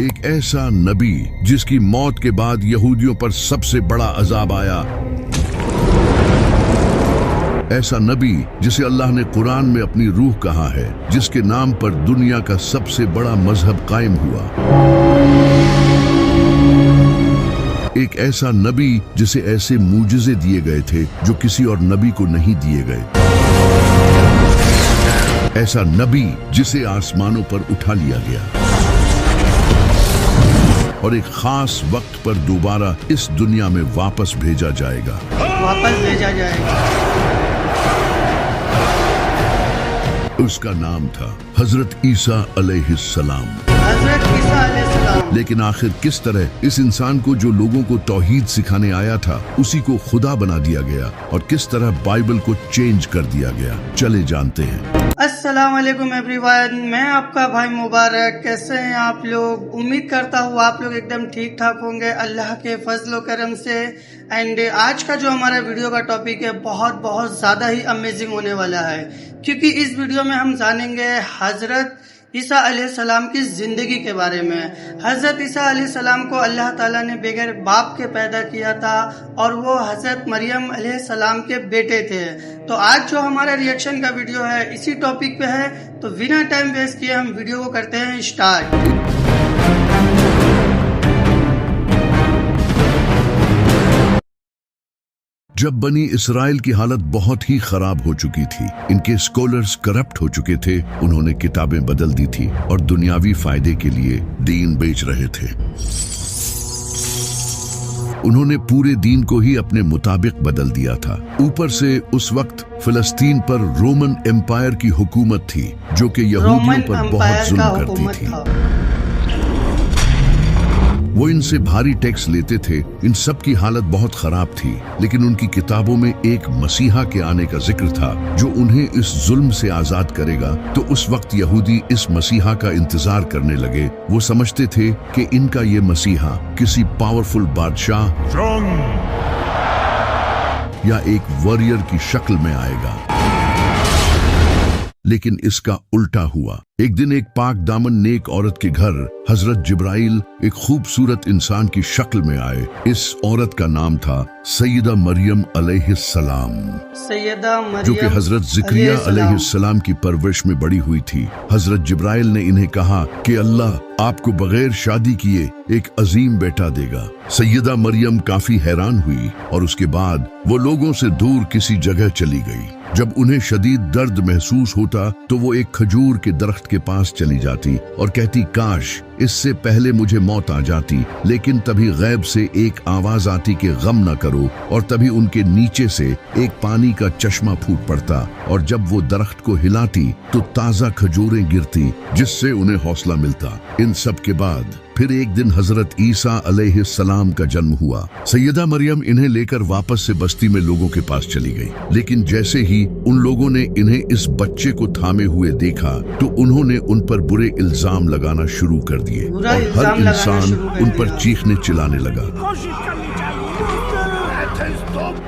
एक ऐसा नबी जिसकी मौत के बाद यहूदियों पर सबसे बड़ा अजाब आया, ऐसा नबी जिसे अल्लाह ने कुरान में अपनी रूह कहा है, जिसके नाम पर दुनिया का सबसे बड़ा मजहब कायम हुआ। एक ऐसा नबी जिसे ऐसे मूजिज़े दिए गए थे जो किसी और नबी को नहीं दिए गए। ऐसा नबी जिसे आसमानों पर उठा लिया गया और एक खास वक्त पर दोबारा इस दुनिया में वापस भेजा जाएगा। उसका नाम था हजरत ईसा अलैहिस्सलाम। लेकिन आखिर किस तरह इस इंसान को जो लोगों को तौहीद सिखाने आया था उसी को खुदा बना दिया गया और किस तरह बाइबल को चेंज कर दिया गया, चले जानते हैं। अस्सलाम वालेकुम एवरीवन, मैं आपका भाई मुबारक। कैसे हैं आप लोग? उम्मीद करता हूँ आप लोग एकदम ठीक ठाक होंगे अल्लाह के फजल व करम से। एंड आज का जो हमारा वीडियो का टॉपिक है बहुत ज़्यादा ही अमेजिंग होने वाला है, क्योंकि इस वीडियो में हम जानेंगे हजरत ईसा अलैहिस्सलाम की ज़िंदगी के बारे में। हज़रत ईसा अलैहिस्सलाम को अल्लाह ताला ने बगैर बाप के पैदा किया था और वो हज़रत मरियम अलैहिस्सलाम के बेटे थे। तो आज जो हमारा रिएक्शन का वीडियो है इसी टॉपिक पे है, तो बिना टाइम वेस्ट किए हम वीडियो को करते हैं स्टार्ट। जब बनी इसराइल की हालत बहुत ही खराब हो चुकी थी, इनके स्कॉलर्स करप्ट हो चुके थे, उन्होंने किताबें बदल दी थी और दुनियावी फायदे के लिए दीन बेच रहे थे। उन्होंने पूरे दीन को ही अपने मुताबिक बदल दिया था। ऊपर से उस वक्त फिलिस्तीन पर रोमन एम्पायर की हुकूमत थी जो कि यहूदियों पर बहुत जुल्म करती थी। वो इनसे भारी टैक्स लेते थे। इन सब की हालत बहुत खराब थी, लेकिन उनकी किताबों में एक मसीहा के आने का जिक्र था जो उन्हें इस जुल्म से आजाद करेगा। तो उस वक्त यहूदी इस मसीहा का इंतजार करने लगे। वो समझते थे कि इनका ये मसीहा किसी पावरफुल बादशाह या एक वॉरियर की शक्ल में आएगा, लेकिन इसका उल्टा हुआ। एक दिन एक पाक दामन नेक औरत के घर हजरत जिब्राइल एक खूबसूरत इंसान की शक्ल में आए। इस औरत का नाम था सैयदा मरियम अलैहिस्सलाम, जो कि हजरत ज़िक्रिया अलैहिस्सलाम की परवरिश में बड़ी हुई थी। हजरत जिब्राइल ने इन्हें कहा कि अल्लाह आपको बगैर शादी किए एक अजीम बेटा देगा। सैयदा मरियम काफी हैरान हुई और उसके बाद वो लोगों से दूर किसी जगह चली गई। जब उन्हें शदीद दर्द महसूस होता तो वो एक खजूर के दरख्त के पास चली जाती और कहती, काश इससे पहले मुझे मौत आ जाती। लेकिन तभी गैब से एक आवाज आती कि गम न करो, और तभी उनके नीचे से एक पानी का चश्मा फूट पड़ता और जब वो दरख्त को हिलाती तो ताजा खजूरें गिरती जिससे उन्हें हौसला मिलता। इन सब के बाद फिर एक दिन हजरत ईसा अलैहिस्सलाम का जन्म हुआ। सैयदा मरियम इन्हें लेकर वापस से बस्ती में लोगों के पास चली गई, लेकिन जैसे ही उन लोगों ने इन्हें इस बच्चे को थामे हुए देखा तो उन्होंने उन पर बुरे इल्जाम लगाना शुरू कर दिए और हर इंसान उन पर चीखने चिल्लाने लगा।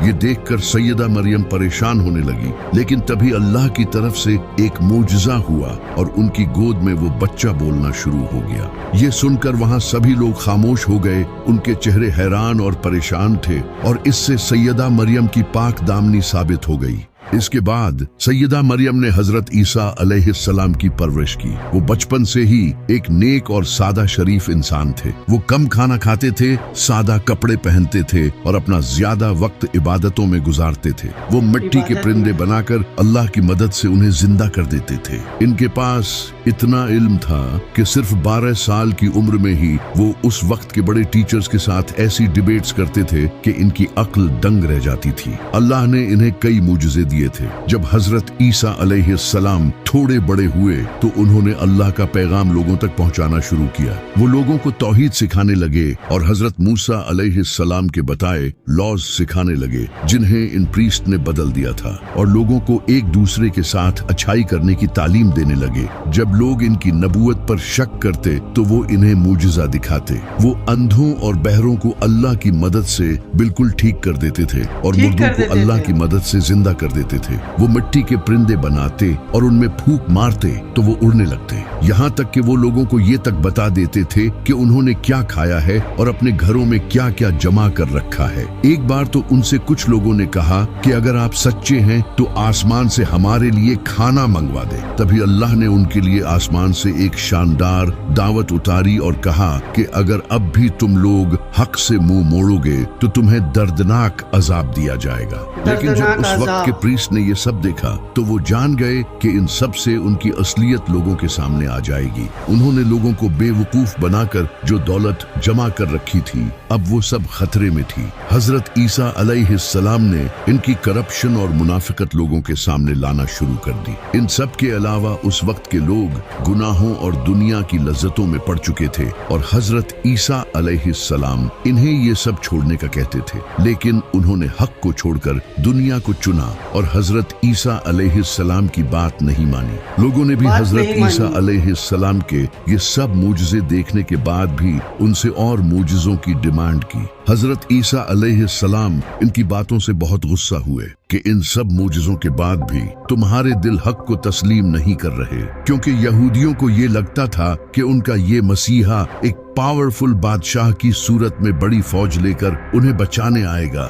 ये देखकर सैयदा मरियम परेशान होने लगी, लेकिन तभी अल्लाह की तरफ से एक मोजज़ा हुआ और उनकी गोद में वो बच्चा बोलना शुरू हो गया। ये सुनकर वहाँ सभी लोग खामोश हो गए। उनके चेहरे हैरान और परेशान थे और इससे सैयदा मरियम की पाक दामनी साबित हो गई। इसके बाद सैयदा मरियम ने हजरत ईसा अलैहिस्सलाम की परवरिश की। वो बचपन से ही एक नेक और सादा शरीफ इंसान थे। वो कम खाना खाते थे, सादा कपड़े पहनते थे और अपना ज्यादा वक्त इबादतों में गुजारते थे। वो मिट्टी के परिंदे बनाकर अल्लाह की मदद से उन्हें जिंदा कर देते थे। इनके पास इतना इल्म था कि सिर्फ 12 साल की उम्र में ही वो उस वक्त के बड़े टीचर्स के साथ ऐसी डिबेट्स करते थे कि इनकी अक्ल दंग रह जाती थी। अल्लाह ने इन्हें कई मुजज़े दिए थे। जब हजरत ईसा अलैहिस्सलाम थोड़े बड़े हुए तो उन्होंने अल्लाह का पैगाम लोगों तक पहुंचाना शुरू किया। वो लोगों को तौहीद सिखाने लगे और हजरत मूसा अलैहिस्सलाम के बताए लॉज सिखाने लगे, जिन्हें इन प्रीस्ट ने बदल दिया था, और लोगों को एक दूसरे के साथ अच्छाई करने की तालीम देने लगे। जब लोग इनकी नबूवत पर शक करते तो वो इन्हें मुजिज़ा दिखाते। वो अंधों और बहरों को अल्लाह की मदद से बिल्कुल ठीक कर देते थे और मुर्दों को अल्लाह की मदद से जिंदा कर देते करते थे। वो मिट्टी के परिंदे बनाते और उनमें फूंक मारते तो वो उड़ने लगते। यहाँ तक कि वो लोगों को ये तक बता देते थे कि उन्होंने क्या खाया है और अपने घरों में क्या क्या जमा कर रखा है। एक बार तो उनसे कुछ लोगों ने कहा कि अगर आप सच्चे हैं तो आसमान से हमारे लिए खाना मंगवा दे। तभी अल्लाह ने उनके लिए आसमान से एक शानदार दावत उतारी और कहा कि अगर अब भी तुम लोग हक से मुंह मोड़ोगे तो तुम्हें दर्दनाक अजाब दिया जाएगा। लेकिन जब उस वक्त के प्रीस्ट ने ये सब देखा तो वो जान गए कि इन सब से उनकी असलियत लोगों के सामने आ जाएगी। उन्होंने लोगों को बेवकूफ बनाकर जो दौलत जमा कर रखी थी अब वो सब खतरे में थी। हजरत ईसा अलैहिस्सलाम ने इनकी करप्शन और मुनाफिकत लोगों के सामने लाना शुरू कर दी। इन सब के अलावा उस वक्त के लोग गुनाहों और दुनिया की लज्जतों में पड़ चुके थे और हजरत ईसा अलैहिस्सलाम इन्हें ये सब छोड़ने का कहते थे, लेकिन उन्होंने हक को छोड़कर दुनिया को चुना और हजरत ईसा अलैहिस्सलाम की बात नहीं मानी। लोगों ने भी हजरत ईसा अलैहिस्सलाम के ये सब मूजिज़े देखने के बाद भी उनसे और मूजिज़ों की डिमांड की। हजरत ईसा अलैहिस्सलाम इनकी बातों से बहुत गुस्सा हुए कि इन सब मूजिज़ों के बाद भी तुम्हारे दिल हक को तस्लीम नहीं कर रहे, क्योंकि यहूदियों को ये लगता था कि उनका ये मसीहा एक पावरफुल बादशाह की सूरत में बड़ी फौज लेकर उन्हें बचाने आएगा।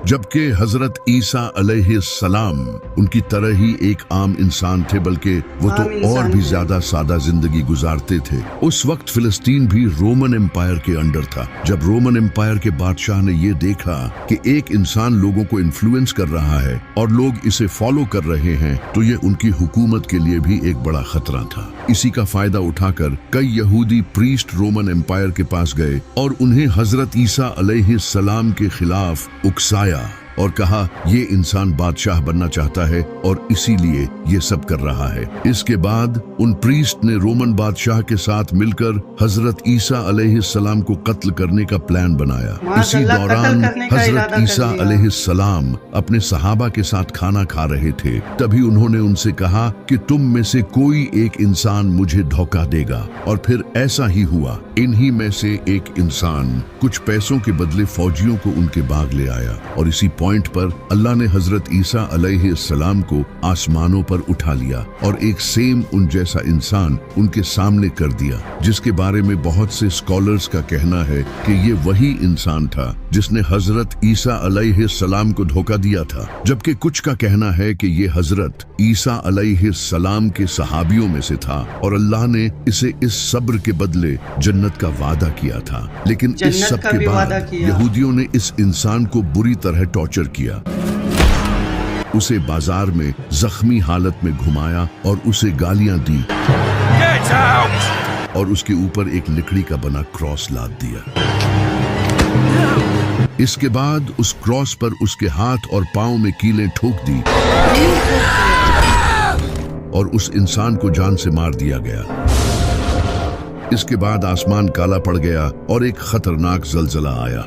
जबकि हजरत ईसा अलैहिस्सलाम उनकी तरह ही एक आम इंसान थे, बल्कि वो तो और भी ज्यादा सादा जिंदगी गुजारते थे। उस वक्त फिलिस्तीन भी रोमन एम्पायर के अंडर था। जब रोमन एम्पायर के बादशाह ने ये देखा कि एक इंसान लोगों को इन्फ्लुएंस कर रहा है और लोग इसे फॉलो कर रहे हैं, तो ये उनकी हुकूमत के लिए भी एक बड़ा खतरा था। इसी का फायदा उठाकर कई यहूदी प्रीस्ट रोमन एम्पायर के पास गए और उन्हें हजरत ईसा अलैहिस्सलाम के खिलाफ उकसाया और कहा ये इंसान बादशाह बनना चाहता है और इसीलिए ये सब कर रहा है। इसके बाद उन प्रीस्ट ने रोमन बादशाह के साथ मिलकर हजरत ईसा अलैहिस्सलाम को कत्ल करने का प्लान बनाया। इसी दौरान हजरत ईसा अलैहिस्सलाम अपने सहाबा के साथ खाना खा रहे थे। तभी उन्होंने उनसे कहा कि तुम में से कोई एक इंसान मुझे धोखा देगा, और फिर ऐसा ही हुआ। इन्हीं में से एक इंसान कुछ पैसों के बदले फौजियों को उनके बाग ले आया और इसी पॉइंट पर अल्लाह ने हजरत ईसा अलैहिस्सलाम को आसमानों पर उठा लिया और एक सेम उन जैसा इंसान उनके सामने कर दिया, जिसके बारे में बहुत से स्कॉलर्स का कहना है कि ये वही इंसान था जिसने हजरत ईसा अलैहिस्सलाम को धोखा दिया था। जबकि कुछ का कहना है कि ये हजरत ईसा अलैहिस्सलाम के सहाबियों में से था और अल्लाह ने इसे इस सब्र के बदले जन्नत का वादा किया था। लेकिन इस सब के बाद यहूदियों ने इस इंसान को बुरी तरह टॉर्चर किया। उसे बाजार में जख्मी हालत में घुमाया और उसे गालियां दी और उसके ऊपर एक लकड़ी का बना क्रॉस लाद दिया। इसके बाद उस क्रॉस पर उसके हाथ और पांव में कीलें ठोक दी और उस इंसान को जान से मार दिया गया। इसके बाद आसमान काला पड़ गया और एक खतरनाक जलजला आया।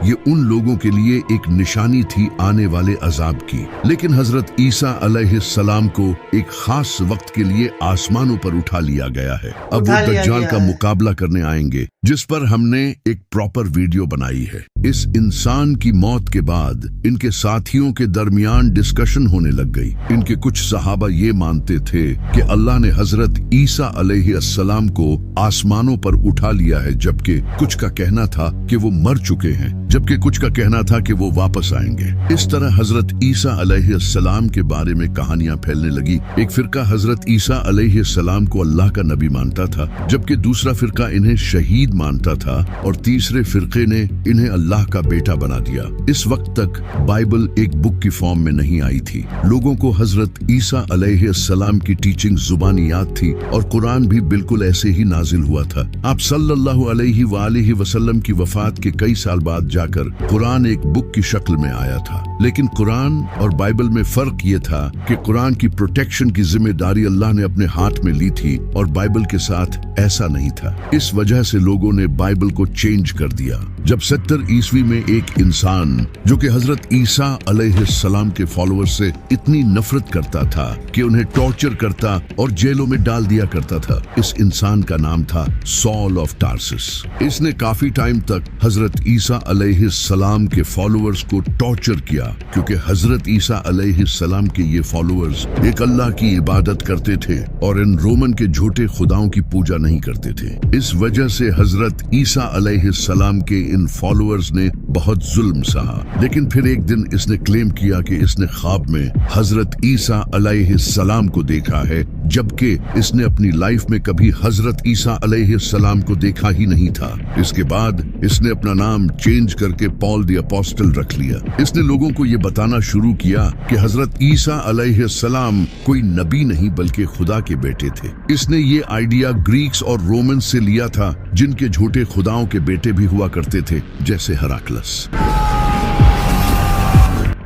ये उन लोगों के लिए एक निशानी थी आने वाले अजाब की। लेकिन हजरत ईसा अलैहिस्सलाम को एक खास वक्त के लिए आसमानों पर उठा लिया गया है। अब वो दज्जाल का मुकाबला करने आएंगे, जिस पर हमने एक प्रॉपर वीडियो बनाई है। इस इंसान की मौत के बाद इनके साथियों के दरमियान डिस्कशन होने लग गई। इनके कुछ सहाबा ये मानते थे कि अल्लाह ने हजरत ईसा अलैहिस्सलाम को आसमानों पर उठा लिया है, जबकि कुछ का कहना था कि वो मर चुके हैं, जबकि कुछ का कहना था कि वो वापस आएंगे। इस तरह हजरत ईसा अलैहिस्सलाम के बारे में कहानियां फैलने लगी। एक फिरका हजरत ईसा अलैहिस्सलाम को अल्लाह का नबी मानता था, जबकि दूसरा फिरका इन्हें शहीद मानता था और तीसरे फिरके ने इन्हें अल्लाह का बेटा बना दिया। इस वक्त तक बाइबल एक बुक की फॉर्म में नहीं आई थी। लोगों को हजरत ईसा अलैहिस्सलाम की टीचिंग जुबानी याद थी और कुरान भी बिल्कुल ऐसे ही नाजिल हुआ था। आप सल्लल्लाहु अलैहि वसल्लम की वफात के कई साल बाद जाकर कुरान एक बुक की शक्ल में आया था। लेकिन कुरान और बाइबल में फर्क ये था कि कुरान की प्रोटेक्शन की जिम्मेदारी अल्लाह ने अपने हाथ में ली थी और बाइबल के साथ ऐसा नहीं था। इस वजह से लोगों ने बाइबल को चेंज कर दिया। जब 70 ईस्वी में एक इंसान जो कि हजरत ईसा अलैहिस्सलाम के फॉलोअर्स से इतनी नफरत करता था कि उन्हें टॉर्चर करता और जेलों में डाल दिया करता था, इस इंसान का नाम था सॉल ऑफ टार्सिस। इसने काफी टाइम तक हजरत ईसा अलैहिस्सलाम के फॉलोअर्स को टॉर्चर किया, क्योंकि हजरत ईसा अलैहिस्सलाम के ये फॉलोअर्स एक अल्लाह की इबादत करते थे और इन रोमन के झूठे खुदाओं की पूजा नहीं करते थे। इस वजह से हजरत ईसा अलैहिस्सलाम के इन फॉलोअर्स ने बहुत जुल्म सहा। लेकिन फिर एक दिन इसने क्लेम किया कि इसने ख्वाब में हजरत ईसा अलैहिस्सलाम को देखा है, जबकि इसने अपनी लाइफ में कभी हजरत ईसा अलैहिस्सलाम को देखा ही नहीं था। इसके बाद इसने अपना नाम चेंज करके पॉल द अपोस्टल रख लिया। इसने लोगों को ये बताना शुरू किया कि हजरत ईसा अलैहिस्सलाम कोई नबी नहीं बल्कि खुदा के बेटे थे। इसने ये आइडिया ग्रीक्स और रोमन से लिया था, जिनके झूठे खुदाओं के बेटे भी हुआ करते थे, जैसे हेराक्लस।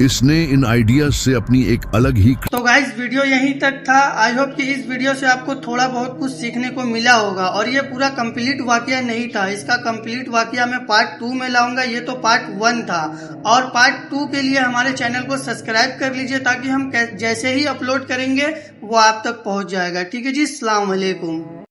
इसने इन आइडियाज से अपनी एक अलग ही। तो गाइस वीडियो यहीं तक था। आई होप कि इस वीडियो से आपको थोड़ा बहुत कुछ सीखने को मिला होगा। और ये पूरा कंप्लीट वाकया नहीं था, इसका कंप्लीट वाकया मैं पार्ट 2 में लाऊंगा। ये तो पार्ट 1 था, और पार्ट 2 के लिए हमारे चैनल को सब्सक्राइब कर लीजिए, ताकि हम जैसे ही अपलोड करेंगे वो आप तक पहुंच जाएगा। ठीक है जी, अस्सलाम वालेकुम।